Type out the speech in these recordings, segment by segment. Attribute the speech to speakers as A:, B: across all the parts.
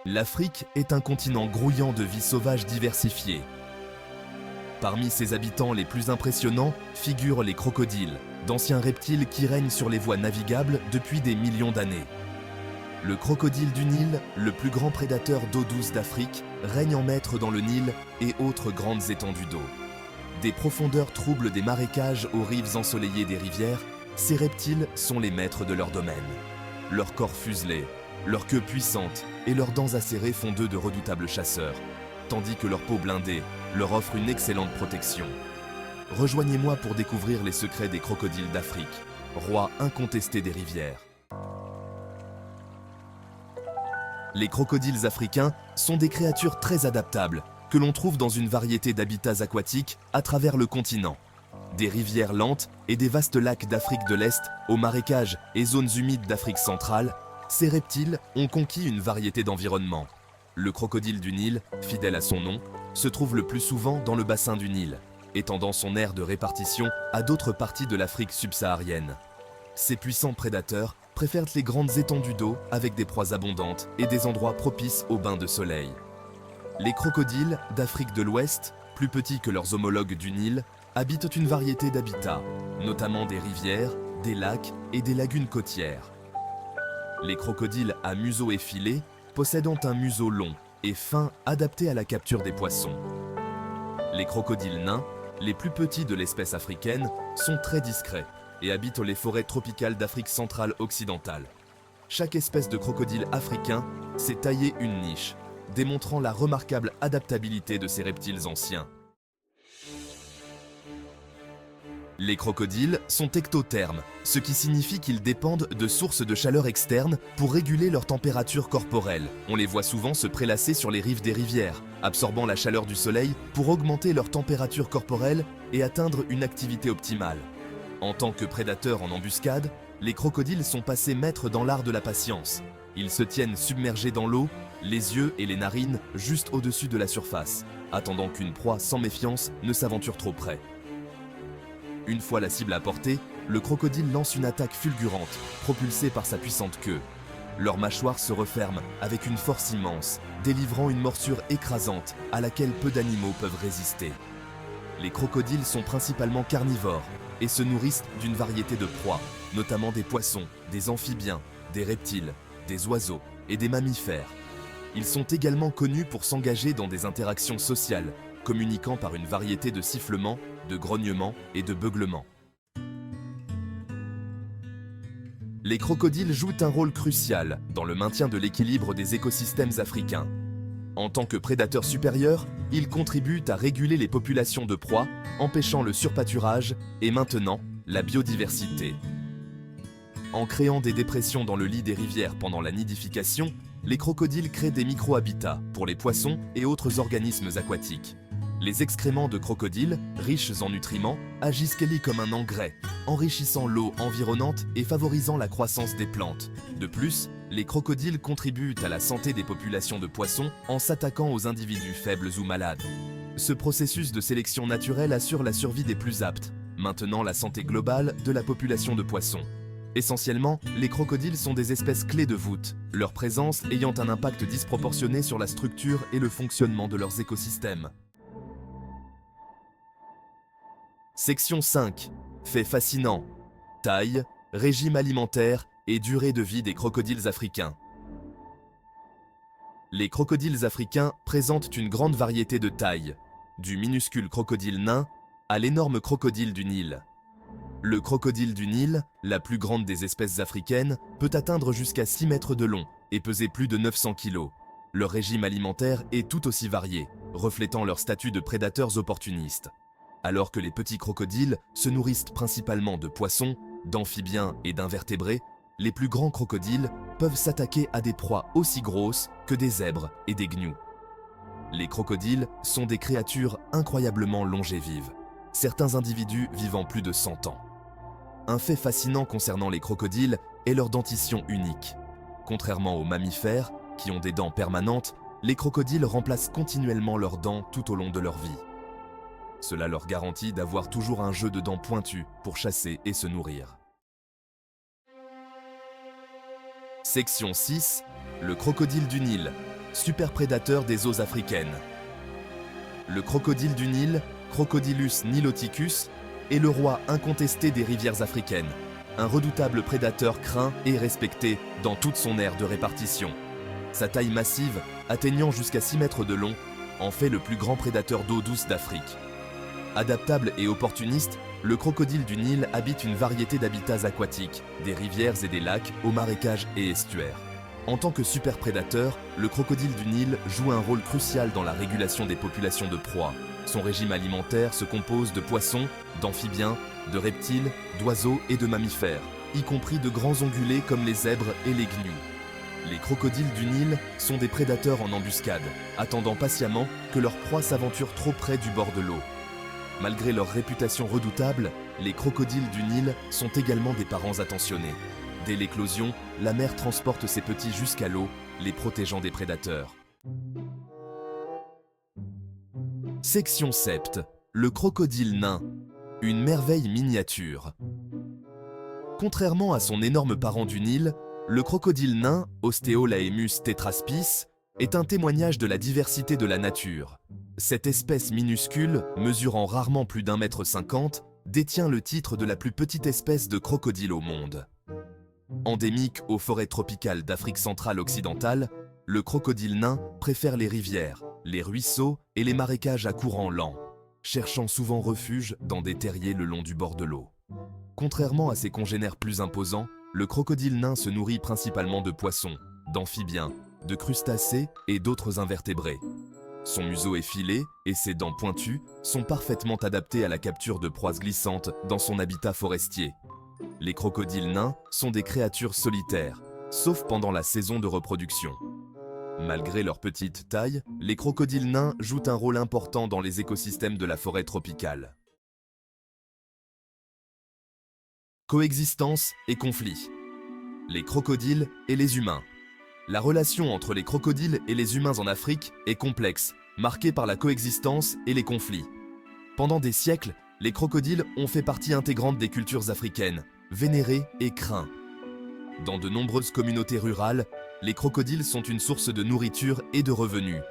A: L'Afrique est un continent grouillant de vie sauvage diversifiée. Parmi ses habitants les plus impressionnants figurent les crocodiles, d'anciens reptiles qui règnent sur les voies navigables depuis des millions d'années. Le crocodile du Nil, le plus grand prédateur d'eau douce d'Afrique, règne en maître dans le Nil et autres grandes étendues d'eau. Des profondeurs troubles des marécages aux rives ensoleillées des rivières, ces reptiles sont les maîtres de leur domaine. Leur corps fuselé, leur queue puissante et leurs dents acérées font d'eux de redoutables chasseurs, tandis que leur peau blindée leur offre une excellente protection. Rejoignez-moi pour découvrir les secrets des crocodiles d'Afrique, rois incontestés des rivières. Les crocodiles africains sont des créatures très adaptables que l'on trouve dans une variété d'habitats aquatiques à travers le continent. Des rivières lentes et des vastes lacs d'Afrique de l'Est aux marécages et zones humides d'Afrique centrale, ces reptiles ont conquis une variété d'environnements. Le crocodile du Nil, fidèle à son nom, se trouve le plus souvent dans le bassin du Nil, étendant son aire de répartition à d'autres parties de l'Afrique subsaharienne. Ces puissants prédateurs préfèrent les grandes étendues d'eau avec des proies abondantes et des endroits propices aux bains de soleil. Les crocodiles d'Afrique de l'Ouest, plus petits que leurs homologues du Nil, habitent une variété d'habitats, notamment des rivières, des lacs et des lagunes côtières. Les crocodiles à museau effilé possèdent un museau long et fin adapté à la capture des poissons. Les crocodiles nains, les plus petits de l'espèce africaine, sont très discrets et habitent les forêts tropicales d'Afrique centrale occidentale. Chaque espèce de crocodile africain s'est taillé une niche, démontrant la remarquable adaptabilité de ces reptiles anciens. Les crocodiles sont ectothermes, ce qui signifie qu'ils dépendent de sources de chaleur externes pour réguler leur température corporelle. On les voit souvent se prélasser sur les rives des rivières, absorbant la chaleur du soleil pour augmenter leur température corporelle et atteindre une activité optimale. En tant que prédateurs en embuscade, les crocodiles sont passés maîtres dans l'art de la patience. Ils se tiennent submergés dans l'eau, les yeux et les narines juste au-dessus de la surface, attendant qu'une proie sans méfiance ne s'aventure trop près. Une fois la cible à portée, le crocodile lance une attaque fulgurante, propulsée par sa puissante queue. Leurs mâchoires se referment avec une force immense, délivrant une morsure écrasante à laquelle peu d'animaux peuvent résister. Les crocodiles sont principalement carnivores et se nourrissent d'une variété de proies, notamment des poissons, des amphibiens, des reptiles, des oiseaux et des mammifères. Ils sont également connus pour s'engager dans des interactions sociales, communiquant par une variété de sifflements, de grognements et de beuglements. Les crocodiles jouent un rôle crucial dans le maintien de l'équilibre des écosystèmes africains. En tant que prédateurs supérieurs, ils contribuent à réguler les populations de proies, empêchant le surpâturage et maintenant la biodiversité. En créant des dépressions dans le lit des rivières pendant la nidification, les crocodiles créent des micro-habitats pour les poissons et autres organismes aquatiques. Les excréments de crocodiles, riches en nutriments, agissent comme un engrais, enrichissant l'eau environnante et favorisant la croissance des plantes. De plus, les crocodiles contribuent à la santé des populations de poissons en s'attaquant aux individus faibles ou malades. Ce processus de sélection naturelle assure la survie des plus aptes, maintenant la santé globale de la population de poissons. Essentiellement, les crocodiles sont des espèces clés de voûte, leur présence ayant un impact disproportionné sur la structure et le fonctionnement de leurs écosystèmes. Section 5. Faits fascinants. Taille, régime alimentaire et durée de vie des crocodiles africains. Les crocodiles africains présentent une grande variété de tailles, du minuscule crocodile nain à l'énorme crocodile du Nil. Le crocodile du Nil, la plus grande des espèces africaines, peut atteindre jusqu'à 6 mètres de long et peser plus de 900 kg. Leur régime alimentaire est tout aussi varié, reflétant leur statut de prédateurs opportunistes. Alors que les petits crocodiles se nourrissent principalement de poissons, d'amphibiens et d'invertébrés, les plus grands crocodiles peuvent s'attaquer à des proies aussi grosses que des zèbres et des gnous. Les crocodiles sont des créatures incroyablement longévives, certains individus vivant plus de 100 ans. Un fait fascinant concernant les crocodiles est leur dentition unique. Contrairement aux mammifères, qui ont des dents permanentes, les crocodiles remplacent continuellement leurs dents tout au long de leur vie. Cela leur garantit d'avoir toujours un jeu de dents pointues pour chasser et se nourrir. Section 6. Le crocodile du Nil. super prédateur des eaux africaines. Le crocodile du Nil, Crocodilus niloticus, est le roi incontesté des rivières africaines, un redoutable prédateur craint et respecté dans toute son aire de répartition. Sa taille massive, atteignant jusqu'à 6 mètres de long, en fait le plus grand prédateur d'eau douce d'Afrique. Adaptable et opportuniste, le crocodile du Nil habite une variété d'habitats aquatiques, des rivières et des lacs aux marécages et estuaires. En tant que super prédateur, le crocodile du Nil joue un rôle crucial dans la régulation des populations de proies. Son régime alimentaire se compose de poissons, d'amphibiens, de reptiles, d'oiseaux et de mammifères, y compris de grands ongulés comme les zèbres et les gnous. Les crocodiles du Nil sont des prédateurs en embuscade, attendant patiemment que leur proie s'aventure trop près du bord de l'eau. Malgré leur réputation redoutable, les crocodiles du Nil sont également des parents attentionnés. Dès l'éclosion, la mère transporte ses petits jusqu'à l'eau, les protégeant des prédateurs. Section Sept. Le crocodile nain. Une merveille miniature. Contrairement à son énorme parent du Nil, le crocodile nain, Osteolaemus tetraspis, est un témoignage de la diversité de la nature. Cette espèce minuscule, mesurant rarement plus d'1,50 m, détient le titre de la plus petite espèce de crocodile au monde. Endémique aux forêts tropicales d'Afrique centrale occidentale, le crocodile nain préfère les rivières, les ruisseaux et les marécages à courant lent, cherchant souvent refuge dans des terriers le long du bord de l'eau. Contrairement à ses congénères plus imposants, le crocodile nain se nourrit principalement de poissons, d'amphibiens, de crustacés et d'autres invertébrés. Son museau est filé et ses dents pointues sont parfaitement adaptées à la capture de proies glissantes dans son habitat forestier. Les crocodiles nains sont des créatures solitaires, sauf pendant la saison de reproduction. Malgré leur petite taille, les crocodiles nains jouent un rôle important dans les écosystèmes de la forêt tropicale. Coexistence et conflit. Les crocodiles et les humains. La relation entre les crocodiles et les humains en Afrique est complexe, marquée par la coexistence et les conflits. Pendant des siècles, les crocodiles ont fait partie intégrante des cultures africaines, vénérés et craints. Dans de nombreuses communautés rurales, les crocodiles sont une source de nourriture et de revenus.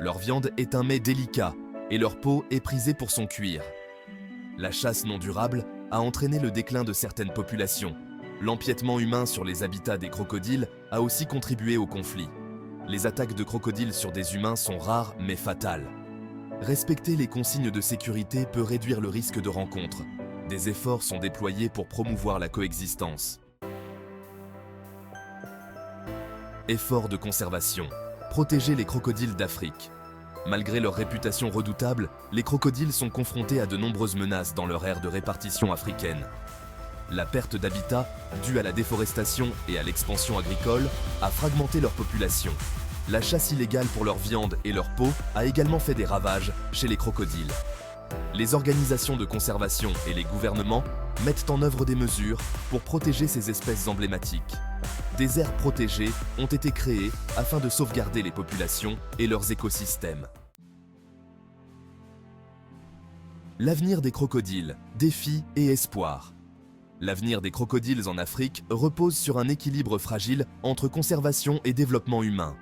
A: Leur viande est un mets délicat et leur peau est prisée pour son cuir. La chasse non durable a entraîné le déclin de certaines populations. L'empiètement humain sur les habitats des crocodiles a aussi contribué au conflit. Les attaques de crocodiles sur des humains sont rares mais fatales. Respecter les consignes de sécurité peut réduire le risque de rencontre. Des efforts sont déployés pour promouvoir la coexistence. Efforts de conservation. Protéger les crocodiles d'Afrique. Malgré leur réputation redoutable, les crocodiles sont confrontés à de nombreuses menaces dans leur aire de répartition africaine. La perte d'habitat, due à la déforestation et à l'expansion agricole, a fragmenté leur population. La chasse illégale pour leur viande et leur peau a également fait des ravages chez les crocodiles. Les organisations de conservation et les gouvernements mettent en œuvre des mesures pour protéger ces espèces emblématiques. Des aires protégées ont été créées afin de sauvegarder les populations et leurs écosystèmes. L'avenir des crocodiles, défis et espoirs. L'avenir des crocodiles en Afrique repose sur un équilibre fragile entre conservation et développement humain.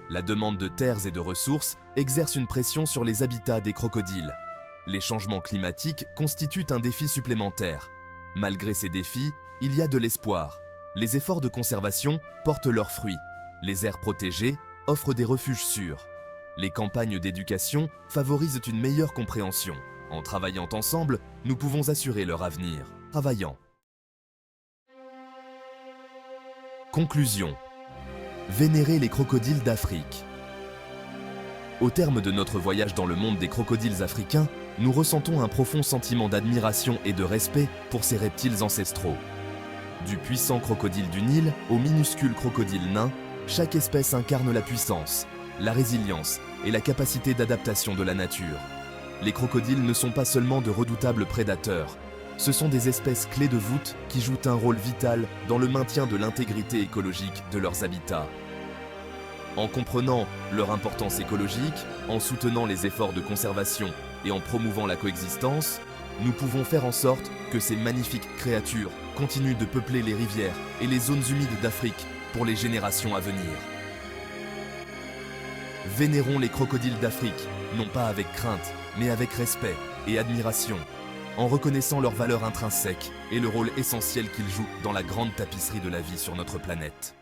A: La demande de terres et de ressources exerce une pression sur les habitats des crocodiles. Les changements climatiques constituent un défi supplémentaire. Malgré ces défis, il y a de l'espoir. Les efforts de conservation portent leurs fruits. Les aires protégées offrent des refuges sûrs. Les campagnes d'éducation favorisent une meilleure compréhension. En travaillant ensemble, nous pouvons assurer leur avenir. Travaillant. Conclusion. Vénérer les crocodiles d'Afrique. Au terme de notre voyage dans le monde des crocodiles africains, nous ressentons un profond sentiment d'admiration et de respect pour ces reptiles ancestraux. Du puissant crocodile du Nil au minuscule crocodile nain, chaque espèce incarne la puissance, la résilience et la capacité d'adaptation de la nature. Les crocodiles ne sont pas seulement de redoutables prédateurs, ce sont des espèces clés de voûte qui jouent un rôle vital dans le maintien de l'intégrité écologique de leurs habitats. En comprenant leur importance écologique, en soutenant les efforts de conservation et en promouvant la coexistence, nous pouvons faire en sorte que ces magnifiques créatures continuent de peupler les rivières et les zones humides d'Afrique pour les générations à venir. Vénérons les crocodiles d'Afrique, non pas avec crainte, mais avec respect et admiration, en reconnaissant leur valeur intrinsèque et le rôle essentiel qu'ils jouent dans la grande tapisserie de la vie sur notre planète.